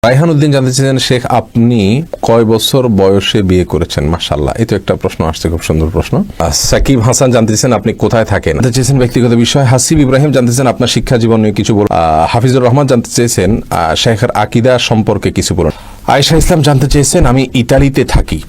রায়হান উদ্দিন জানতে চেয়েছেন, শেখ আপনি কয় বছর বয়সে বিয়ে করেছেন? মাশাআল্লাহ, এই তো একটা প্রশ্ন আসছে, খুব সুন্দর প্রশ্ন। সাকিব হাসান জানতে চেয়েছেন আপনি কোথায় থাকেন, জানতে চেয়েছেন ব্যক্তিগত বিষয়। হাসিব ইব্রাহিম জানতে চেয়েছেন আপনার শিক্ষা জীবন নিয়ে কিছু বলুন। হাফিজুর রহমান জানতে চেয়েছেন শেখের আকিদা সম্পর্কে কিছু বলুন। আয়েশা ইসলাম জানতে চেয়েছেন আমি ইতালিতে থাকি,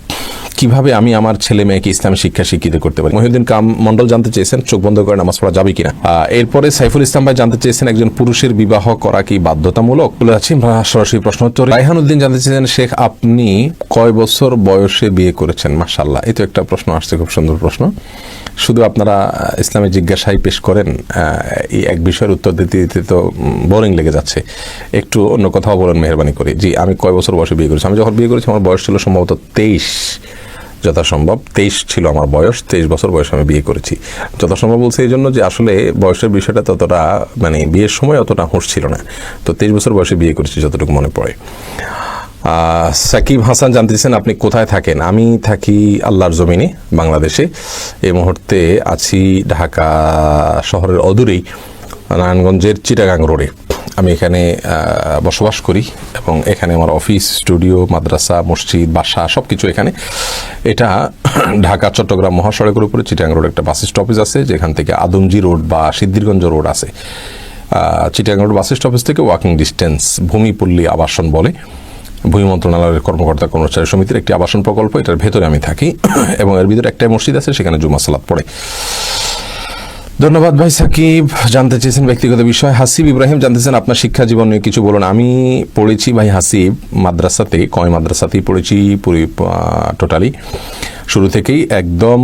কিভাবে আমি আমার ছেলে মেয়েকে ইসলামী শিক্ষা শিক্ষিত করতে পারি। মহিউদ্দিন কাম মন্ডল জানতে চেয়েছেন চোখ বন্ধ করে নামাজ পড়া যাবে কিনা। এরপরে সাইফুল ইসলাম ভাই জানতে চেয়েছেন একজন পুরুষের বিবাহ করা কি বাধ্যতামূলক। বলে আছি সরাসরি প্রশ্ন উত্তর। রায়হান উদ্দিন জানতে চেয়েছেন শেখ আপনি কয় বছর বয়সে বিয়ে করেছেন? মাশাআল্লাহ, এই তো একটা প্রশ্ন আসছে, খুব সুন্দর প্রশ্ন। শুধু আপনারা ইসলামী জিজ্ঞাসায় পেশ করেন, এই এক বিষয়ের উত্তর দিতে দিতে তো বোরিং লেগে যাচ্ছে। একটু অন্য কথাও বলেন মেহরবানি করে। জি, আমি কয় বছর বয়সে বিয়ে করেছি? আমি যখন বিয়ে করেছি আমার বয়স ছিল সম্ভবত 23, যথাসম্ভব 23 ছিল আমার বয়স। 23 বছর বয়সে আমি বিয়ে করেছি। যথাসম্ভব বলছে এই জন্য যে আসলে বয়সের বিষয়টা ততটা মানে বিয়ের সময় অতটা হুঁশ ছিল না, তো 23 বছর বয়সে বিয়ে করেছি যতটুকু মনে পড়ে। সাকিব হাসান জানতে চাইছেন আপনি কোথায় থাকেন? আমি থাকি আল্লাহর জমিনে, বাংলাদেশে। এই মুহূর্তে আছি ঢাকা শহরের অদূরেই নারায়ণগঞ্জের চিটাগাং রোডে। আমি এখানে বসবাস করি এবং এখানে আমার অফিস, স্টুডিও, মাদ্রাসা, মসজিদ, বাসা সব কিছু এখানে। এটা ঢাকা চট্টগ্রাম মহাসড়কের উপরে চিটাগাং রোড একটা বাস স্টপেজ আছে, যেখান থেকে আদমজি রোড বা সিদ্ধিরগঞ্জ রোড আছে। চিটাগাং রোড বাস স্টপেজ থেকে ওয়াকিং ডিস্টেন্স। ভূমিপল্লী আবাসন বলে, ভূমি মন্ত্রণালয়ের কর্মকর্তা কর্মচারী সমিতির একটি আবাসন প্রকল্প। এটার ভেতরে আমি থাকি এবং এর ভিতরে একটাই মসজিদ আছে, সেখানে জুমা সালাত পড়ে। ধন্যবাদ ভাই সাকিব। জানতে চেয়েছেন ব্যক্তিগত বিষয়। হাসিব ইব্রাহিম জানতে চেয়েছেন আপনার শিক্ষা জীবন নিয়ে কিছু বলুন। আমি পড়েছি ভাই হাসিব মাদ্রাসাতে, কয় মাদ্রাসাতেই পড়েছি টোটালি, শুরু থেকেই একদম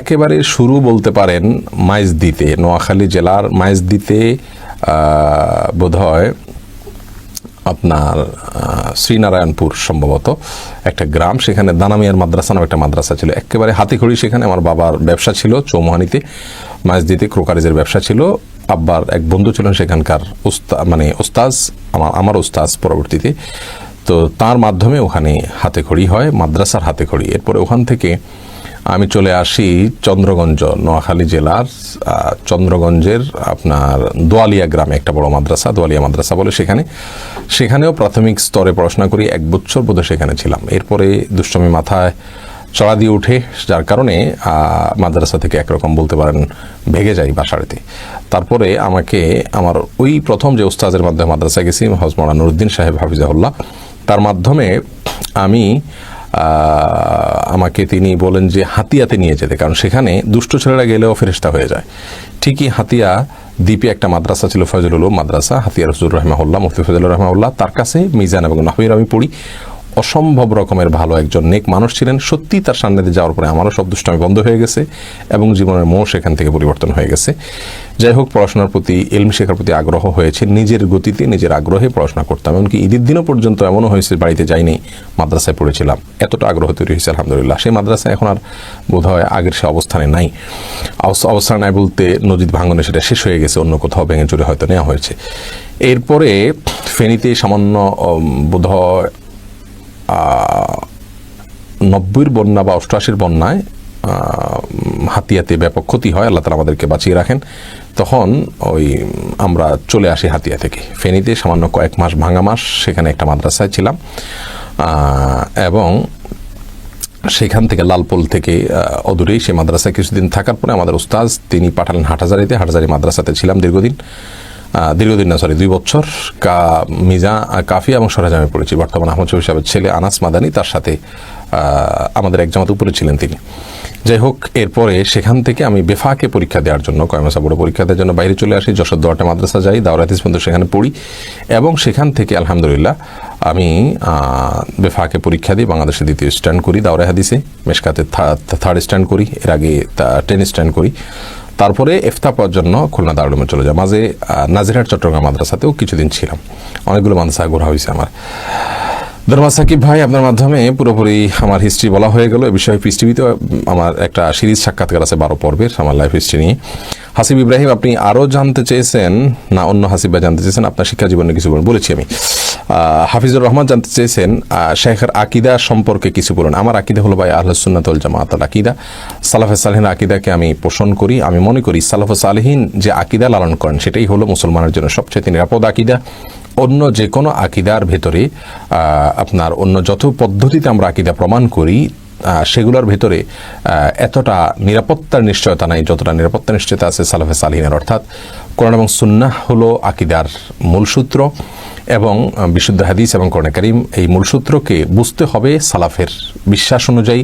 একেবারে শুরু বলতে পারেন মাইজদিতে, নোয়াখালী জেলার মাইজদিতে বোধহয় আপনার শ্রীনারায়ণপুর সম্ভবত একটা গ্রাম, সেখানে দানামিয়ার মাদ্রাসা নামে একটা মাদ্রাসা ছিল, একেবারে হাতিখড়ি। সেখানে আমার বাবার ব্যবসা ছিল চৌমোহানিতে, মাইজদিতে ক্রোকারিজের ব্যবসা ছিল। আব্বার এক বন্ধু ছিলেন সেখানকার ওস্তাজ, আমার ওস্তাজ পরবর্তীতে, তো তার মাধ্যমে ওখানে হাতেখড়ি হয়, মাদ্রাসার হাতেখড়ি। এরপরে ওখান থেকে আমি চলে আসি চন্দ্রগঞ্জ, নোয়াখালী জেলার চন্দ্রগঞ্জের আপনার দোয়ালিয়া গ্রামে একটা বড় মাদ্রাসা, দোয়ালিয়া মাদ্রাসা বলে, সেখানেও প্রাথমিক স্তরে পড়াশোনা করি। 1 বছর বোধহয় সেখানে ছিলাম। এরপরে দুষ্টমি মাথায় চড়া দিয়ে উঠে, যার কারণে মাদ্রাসা থেকে একরকম বলতে পারেন ভেগে যাই বাসাড়িতে। তারপরে আমাকে আমার ওই প্রথম যে ওস্তাজের মাধ্যমে মাদ্রাসায় গেছি, হযরত মাওলানা নুরউদ্দিন সাহেব হাফিজাহুল্লাহ, তার মাধ্যমে আমাকে তিনি বলেন যে হাতিয়াতে নিয়ে যেতে, কারণ সেখানে দুষ্ট ছেলেরা গেলেও ফেরেশতা হয়ে যায়। ঠিকই হাতিয়া দ্বীপে একটা মাদ্রাসা ছিল, ফজলুল উলুম মাদ্রাসা, হাতিয়া রসুল রহমাহুল্লাহ, মুফতি ফজলুর রহমাহুল্লাহ, তার কাছে মিজান এবং নাহওয়ির আমি পড়ি। অসম্ভব রকমের ভালো একজন নেক মানুষ ছিলেন। সত্যি তার সান্নিধ্যে যাওয়ার পরে আমারও সব দুষ্টামি বন্ধ হয়ে গেছে এবং জীবনের মোহ সেখান থেকে পরিবর্তন হয়ে গেছে। যাই হোক, পড়াশোনার প্রতি, ইলম শেখার প্রতি আগ্রহ হয়েছে, নিজের গতিতে নিজের আগ্রহে পড়াশোনা করতাম। এমনকি ঈদের দিনও পর্যন্ত এমনও হয়েছে বাড়িতে যাইনি, মাদ্রাসায় পড়েছিলাম, এতটা আগ্রহ তৈরি হয়েছে আলহামদুলিল্লাহ। সেই মাদ্রাসা এখন আর বোধ হয় আগের সে অবস্থানে নাই। অবস্থানে নাই বলতে নজিদ ভাঙনে সেটা শেষ হয়ে গেছে, অন্য কোথাও ভেঙে চুরে হয়তো নেওয়া হয়েছে। এরপরে ফেনীতে সামান্য বোধহয় 90-র বন্যা বা 88-র বন্যায় হাতিয়াতে ব্যাপক ক্ষতি হয়, আল্লাহ তাআলা আমাদেরকে বাঁচিয়ে রাখেন। তখন আমরা চলে আসি হাতিয়া থেকে ফেনীতে, সামান্য কয়েক মাস, ভাঙা মাস, সেখানে একটা মাদ্রাসায় ছিলাম এবং সেখান থেকে লালপোল থেকে অদূরেই সেই মাদ্রাসায় কিছুদিন থাকার পরে আমাদের উস্তাজ তিনি পাঠালেন হাটহাজারীতে। হাটহাজারী মাদ্রাসাতে ছিলাম দীর্ঘদিন না, 2 বছর। কাফিয়া এবং সরেজামে পড়েছি। বর্তমান আহমদ শফি সাহেবের ছেলে আনাস মাদানী, তার সাথে আমাদের এক জামাত উপরে ছিলেন তিনি। যাই হোক, এরপরে সেখান থেকে আমি বেফাকে পরীক্ষা দেওয়ার জন্য, কয়মাসা বড় পরীক্ষা দেওয়ার জন্য বাইরে চলে আসি। যশোর দোয়াটা মাদ্রাসা যাই, দাওরাত হাদিস পর্যন্ত সেখানে পড়ি এবং সেখান থেকে আলহামদুলিল্লাহ আমি বেফাকে পরীক্ষা দিই, বাংলাদেশে 2য় স্ট্যান্ড করি, দাওরাত হাদিসে মেশকাতে 3rd স্ট্যান্ড করি, এর আগে 10 স্ট্যান্ড করি। তারপরে ইফতা পড়ার জন্য খুলনা দারুল উলুমে চলে যায়। মাঝে নাজিরহাট চট্টগ্রাম মাদ্রাসাতেও কিছুদিন ছিলাম। অনেকগুলো মাদ্রাসা ঘোরা হয়েছে আমার। ধন্যবাদ সাকিব ভাই, আপনার মাধ্যমে পুরোপুরি আমার হিস্ট্রি বলা হয়ে গেল। এ বিষয়ে পিস টিভিতে আমার একটা সিরিজ সাক্ষাৎকার আছে 12 পর্বের আমার লাইফ হিস্ট্রি নিয়ে। হাসিব ইব্রাহিম আপনি আরও জানতে চেয়েছেন, না অন্য হাসিব ভাই জানতে চেয়েছেন আপনার শিক্ষা জীবনে কিছু বলেছি আমি। হাফিজুর রহমান জানতে চেয়েছেন শেখের আকিদা সম্পর্কে কিছু বলুন। আমার আকিদা হলো ভাই আহলুস সুন্নাত ওয়াল জামাআতের আকিদা, সালাফে সালেহিন আকিদাকে আমি পোষণ করি। আমি মনে করি সালাফে সালেহিন যে আকিদা লালন করেন সেটাই হলো মুসলমানের জন্য সবচেয়ে নিরাপদ আকিদা। অন্য যে কোনো আকিদার ভেতরে আপনার অন্য যত পদ্ধতিতে আমরা আকিদা প্রমাণ করি সেগুলোর ভেতরে এতটা নিরাপত্তার নিশ্চয়তা নাই যতটা নিরাপত্তার নিশ্চয়তা আছে সালাফে সালিহিনের। অর্থাৎ কোরআন এবং সুন্নাহ হলো আকিদার মূলসূত্র এবং বিশুদ্ধ হাদিস এবং কোরআন কারীম এই মূলসূত্রকে বুঝতে হবে সালাফের বিশ্বাস অনুযায়ী,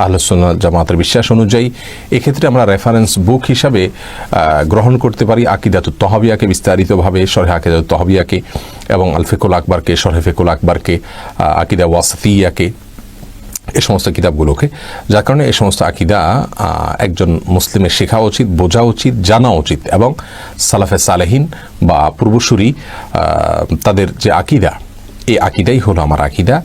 আহলে সুন্নাত জামাতের বিশ্বাস অনুযায়ী। এক্ষেত্রে আমরা রেফারেন্স বুক হিসাবে গ্রহণ করতে পারি আকিদাতুত তহবিয়াকে বিস্তারিতভাবে, শরহে আকিদাতুত তহবিয়াকে, এবং আল ফিকুল আকবরকে, শরহে ফিকুল আকবরকে, আকিদা ওয়াসিতিয়াকে, এই সমস্ত কিতাবগুলোকে। যার কারণে এই সমস্ত আকিদা একজন মুসলিমের শেখা উচিত, বোঝা উচিত, জানা উচিত। এবং সালাফে সালেহিন বা পূর্বসূরি তাদের যে আকিদা, এই আকিদাই হলো আমার আকিদা।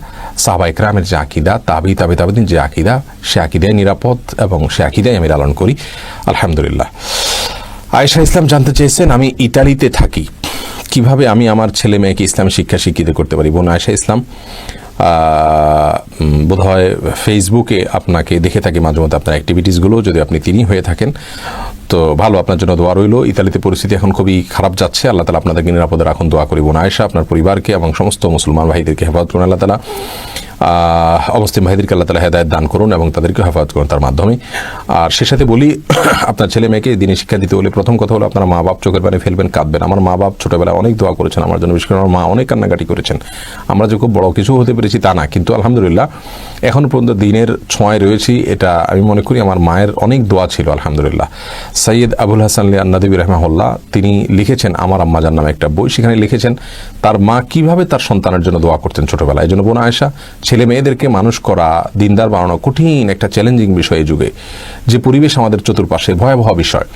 সাহাবা ইকরামের যে আকিদা, তাবিঈন যে আকিদা, সে আকিদাই নিরাপদ এবং সে আকিদাই আমি লালন করি আলহামদুলিল্লাহ। আয়েশা ইসলাম জানতে চেয়েছেন, আমি ইতালিতে থাকি, কিভাবে আমি আমার ছেলে মেয়েকে ইসলামী শিক্ষা শিক্ষিত করতে পারি? বোন আয়েশা ইসলাম, বোধহয় ফেসবুকে আপনাকে দেখে থাকি মাঝে মধ্যে আপনার অ্যাক্টিভিটিসগুলো, যদি আপনি তিনি হয়ে থাকেন তো ভালো, আপনার জন্য দোয়া রইল। ইতালিতে পরিস্থিতি এখন খুবই খারাপ যাচ্ছে, আল্লাহ তালা আপনাদেরকে নিরাপদে রাখুন, দোয়া করি। বোন আয়েশা, আপনার পরিবারকে এবং সমস্ত মুসলমান ভাইদেরকে হেফাজত করুন আল্লাহ তালা, অবস্থিত ভাইদেরকে আল্লাহ তালা হেদায়েত দান করুন এবং তাদেরকে হেফাজত করুন তার মাধ্যমে। আর সে সাথে বলি, আপনার ছেলে মেয়েকে দিনে শিক্ষা দিতে হলে প্রথম কথা হলো আপনারা মা বাপ চোখের পানি ফেলবেন, কাঁদবেন। আমার মা বাপ ছোটোবেলায় অনেক দোয়া করেছেন আমার জন্য, বিশেষ করে আমার মা অনেক কান্নাকাটি করেছেন। আমরা যে খুব বড় কিছু হতে পেরেছি তা না, কিন্তু আলহামদুলিল্লাহ এখন পর্যন্ত দিনের ছোঁয়ায় রয়েছি, এটা আমি মনে করি আমার মায়ের অনেক দোয়া ছিল আলহামদুলিল্লাহ। সৈয়দ আবুল হাসান আন-নাদবী রাহিমাহুল্লাহ তিনি লিখেছেন আমার আম্মাজান নামে একটা বই, সেখানে লিখেছেন তার মা কিভাবে তার সন্তানের জন্য দোয়া করতেন ছোটবেলায়। এই জন্য বোন আয়েশা, ছেলে মেয়েদেরকে মানুষ করা, দিনদার বানানো কঠিন একটা চ্যালেঞ্জিং বিষয় এই যুগে, যে পরিবেশ আমাদের চতুর্পাশে ভয়াবহ বিষয়।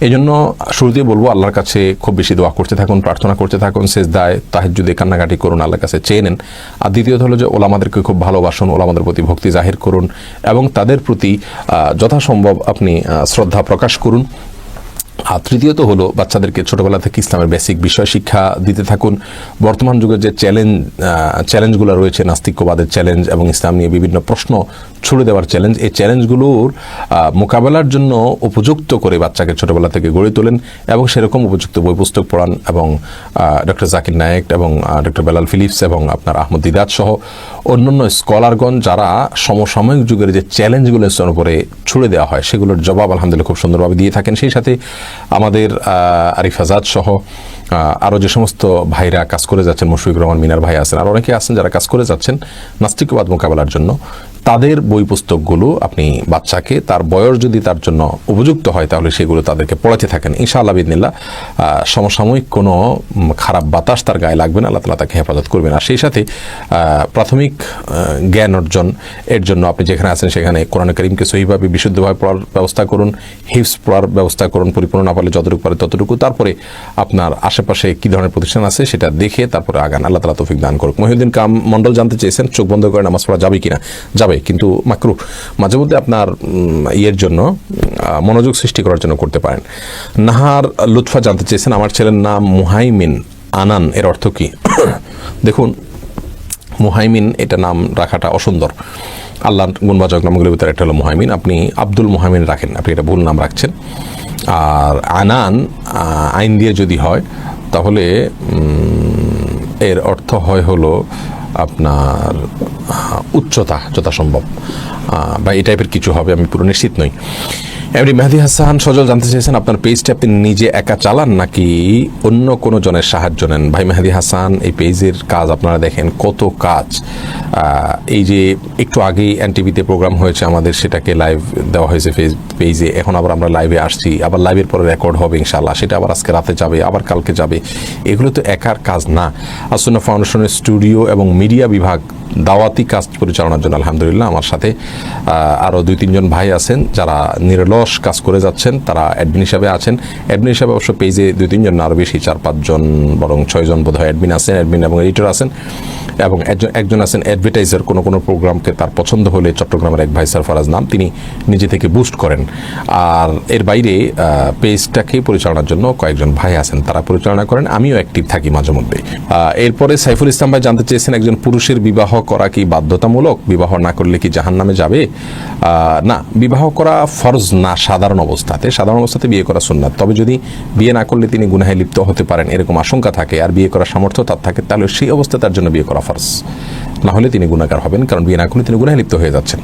এই জন্য শুরুতেই বলবো আল্লাহর কাছে খুব বেশি দোয়া করতে থাকুন, প্রার্থনা করতে থাকুন, সেজদায় তাহাজ্জুদে কান্নাকাটি করুন, আল্লাহর কাছে চেয়ে নেন। আর দ্বিতীয়ত হলো যে ওলামাদেরকে খুব ভালোবাসুন, ওলামাদের প্রতি ভক্তি জাহির করুন এবং তাদের প্রতি যথাসম্ভব আপনি শ্রদ্ধা প্রকাশ করুন। তৃতীয়ত হলো বাচ্চাদেরকে ছোটবেলা থেকে ইসলামের বেসিক বিষয় শিক্ষা দিতে থাকুন। বর্তমান যুগের যে চ্যালেঞ্জগুলো রয়েছে, নাস্তিক্যবাদের চ্যালেঞ্জ এবং ইসলাম নিয়ে বিভিন্ন প্রশ্ন ছুড়ে দেওয়ার চ্যালেঞ্জ, এই চ্যালেঞ্জগুলোর মোকাবেলার জন্য উপযুক্ত করে বাচ্চাকে ছোটবেলা থেকে গড়ে তোলেন এবং সেরকম উপযুক্ত বই পুস্তক পড়ান। এবং ডক্টর জাকির নায়েক এবং ডক্টর বেলাল ফিলিপস এবং আপনার আহমদ দিদাত সহ অন্যান্য স্কলারগণ যারা সমসাময়িক যুগের যে চ্যালেঞ্জগুলো ইসলামের উপরে ছুড়ে দেওয়া হয় সেগুলোর জবাব আলহামদুলিল্লাহ খুব সুন্দরভাবে দিয়ে থাকেন। সেই সাথে আমাদের আরিফ আজাদ সহ আরও যে সমস্ত ভাইরা কাজ করে যাচ্ছেন, মুশফিকুর রহমান মিনার ভাই আছেন, আর অনেকে আছেন যারা কাজ করে যাচ্ছেন নাস্তিকবাদ মোকাবেলার জন্য, তাদের বই পুস্তকগুলো আপনি বাচ্চাকে তার বয়স যদি তার জন্য উপযুক্ত হয় তাহলে সেগুলো তাদেরকে পড়াতে থাকেন। ইনশাআল্লাহ বিদিনিল্লাহ সমসাময়িক কোনো খারাপ বাতাস তার গায়ে লাগবে না, আল্লাহ তাআলা তাকে হেফাজত করবেন। আর সেই সাথে প্রাথমিক জ্ঞান অর্জন এর জন্য আপনি যেখানে আছেন সেখানে কোরআন কারীমকে সহিভাবে বিশুদ্ধভাবে পড়ার ব্যবস্থা করুন, হিফজ পড়ার ব্যবস্থা করুন, পরিপূর্ণ না পারলে যতটুকু পারে ততটুকু। তারপরে আপনার আশেপাশে কী ধরনের প্রতিষ্ঠান আছে সেটা দেখে তারপরে আগান, আল্লাহ তাআলা তৌফিক দান করুক। মহিউদ্দিন কাম মণ্ডল জানতে চেয়েছেন চোখ বন্ধ করে নামাজ পড়া যাবে কিনা? যাবে, কিন্তু মাকরুহ। মাঝে মধ্যে আপনার ইয়ের জন্য মনোযোগ সৃষ্টি করার জন্য করতে পারেন। নাহার লুৎফা জানতে চেয়েছেন আমার ছেলের নাম মুহাইমিন আনান, এর অর্থ কি? দেখুন, মুহাইমিন এটা নাম রাখাটা অসুন্দর। আল্লাহর গুণবাচক নামগুলোর ভিতরে একটা হলো মুহাইমিন। আপনি আব্দুল মুহাইমিন রাখেন, আপনি এটা ভুল নাম রাখছেন। আর আনান আইন দিয়ে যদি হয় তাহলে এর অর্থ হয় হলো আপনার উচ্চতা যথাসম্ভব বা এই টাইপের কিছু হবে, আমি পুরো নিশ্চিত নই। এমনি মেহেদি হাসান সজল জানতে চেয়েছেন আপনার পেজটা আপনি নিজে একা চালান নাকি অন্য কোনো জনের সাহায্য নেন? ভাই মেহেদি হাসান, এই পেজের কাজ আপনারা দেখেন কত কাজ। এই যে একটু আগেই এনটিভিতে প্রোগ্রাম হয়েছে আমাদের, সেটাকে লাইভ দেওয়া হয়েছে পেজে, এখন আবার আমরা লাইভে আসছি, আবার লাইভের পরে রেকর্ড হবে ইনশাআল্লাহ, সেটা আবার আজকে রাতে যাবে, আবার কালকে যাবে। এগুলো তো একার কাজ না। আসুন্নাহ ফাউন্ডেশনের স্টুডিও এবং মিডিয়া বিভাগ দাওয়াতি কাজ পরিচালনার জন্য আলহামদুলিল্লাহ আমার সাথে আরও 2-3 জন ভাই আছেন যারা নিরলস কাজ করে যাচ্ছেন, তারা অ্যাডমিন হিসাবে আছেন। অ্যাডমিন হিসাবে অবশ্য পেজে 2-3 জন না, আরও বেশি 4-5 জন বরং 6 জন বোধ হয় অ্যাডমিন আছেন, অ্যাডমিন এবং এডিটর আছেন, এবং একজন আছেন অ্যাডভার্টাইজার। কোনো প্রোগ্রামকে তার পছন্দ হলে চট্টগ্রামের এক ভাই সরফরাজ নাম, তিনি নিজে থেকে বুস্ট করেন। আর এর বাইরে পেজটাকে পরিচালনার জন্য কয়েকজন ভাই আছেন, তারা পরিচালনা করেন, আমিও অ্যাক্টিভ থাকি মাঝে মধ্যে। এরপরে সাইফুল ইসলাম ভাই জানতে চেয়েছেন একজন পুরুষের বিবাহ করা কি বাধ্যতামূলক? বিবাহ না করলে কি জাহান্নামে যাবে? না, বিবাহ করা ফরজ না সাধারণ অবস্থাতে। সাধারণ অবস্থাতে বিয়ে করা সুন্নাত। তবে যদি বিয়ে না করলে তিনি গুনাহে লিপ্ত হতে পারেন এরকম আশঙ্কা থাকে, আর বিয়ে করার সামর্থ্য তার থাকে, তাহলে সেই অবস্থায় তার জন্য বিয়ে করা ফরজ। না হলে তিনি গুনাহগার হবেন, কারণ বিয়ে না করলে তিনি গুনাহে লিপ্ত হয়ে যাচ্ছেন।